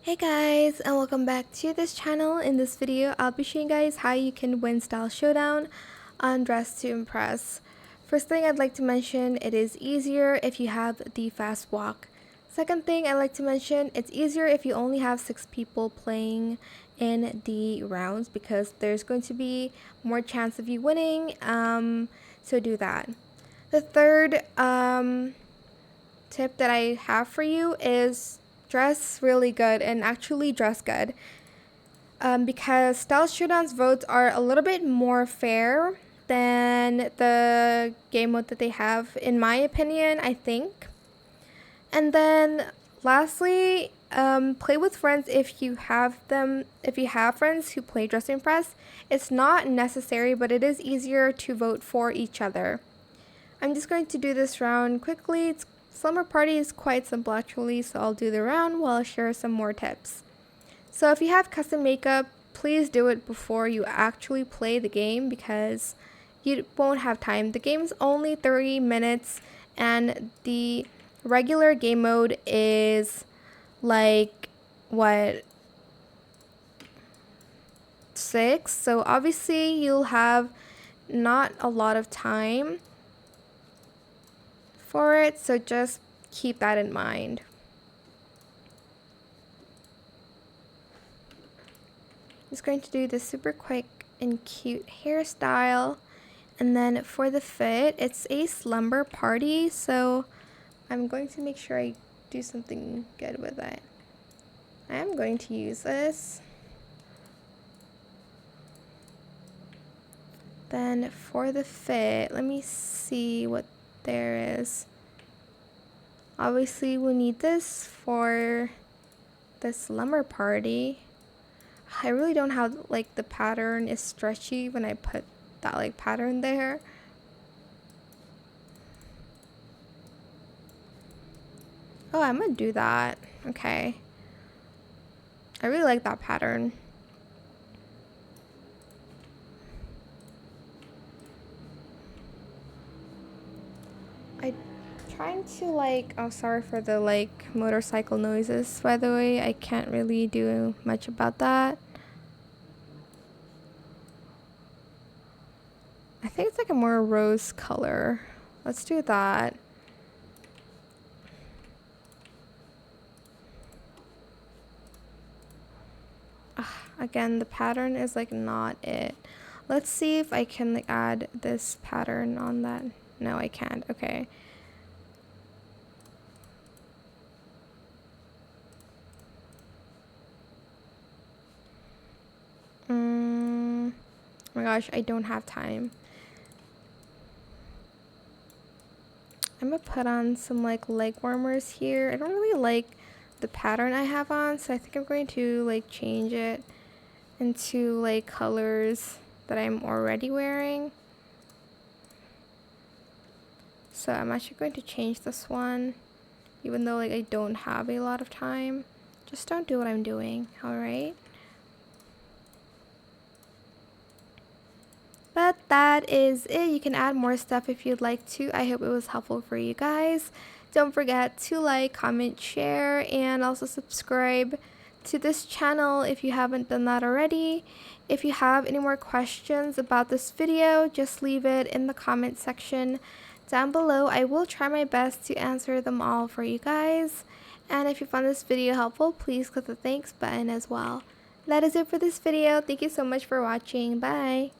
Hey guys, and welcome back to this channel. In this video, I'll be showing you guys how you can win Style Showdown on Dress to Impress. First thing I'd like to mention, it is easier if you have the fast walk. Second thing I'd like to mention, it's easier if you only have 6 people playing in the rounds because there's going to be more chance of you winning, so do that. The third tip that I have for you is dress really good and actually dress good, because Style Showdown's votes are a little bit more fair than the game mode that they have, in my opinion, I think. And then lastly, play with friends if you have friends who play Dress to Impress. It's not necessary, but it is easier to vote for each other. I'm just going to do this round quickly. Slumber Party is quite simple actually, so I'll do the round while I share some more tips. So if you have custom makeup, please do it before you actually play the game because you won't have time. The game's only 30 minutes and the regular game mode is like, what, 6? So obviously you'll have not a lot of time for it, so just keep that in mind. I'm just going to do this super quick and cute hairstyle, and then for the fit, it's a slumber party, so I'm going to make sure I do something good with it. I am going to use this. Then for the fit, let me see what there is. Obviously we need this for the slumber party. I really don't have, like, the pattern is stretchy when I put that like pattern there. Oh, I'm gonna do that. Okay, I really like that pattern. I'm trying to, like, oh, sorry for the like motorcycle noises, by the way. I can't really do much about that. I think it's like a more rose color. Let's do that. Again, the pattern is like not it. Let's see if I can like add this pattern on that. No, I can't. Okay. Oh my gosh, I don't have time. I'm gonna put on some like leg warmers here. I don't really like the pattern I have on, so I think I'm going to like change it into like colors that I'm already wearing. So I'm actually going to change this one, even though like I don't have a lot of time. Just don't do what I'm doing, alright? But that is it. You can add more stuff if you'd like to. I hope it was helpful for you guys. Don't forget to like, comment, share, and also subscribe to this channel if you haven't done that already. If you have any more questions about this video, just leave it in the comment section down below. I will try my best to answer them all for you guys. And if you found this video helpful, please click the thanks button as well. That is it for this video. Thank you so much for watching. Bye!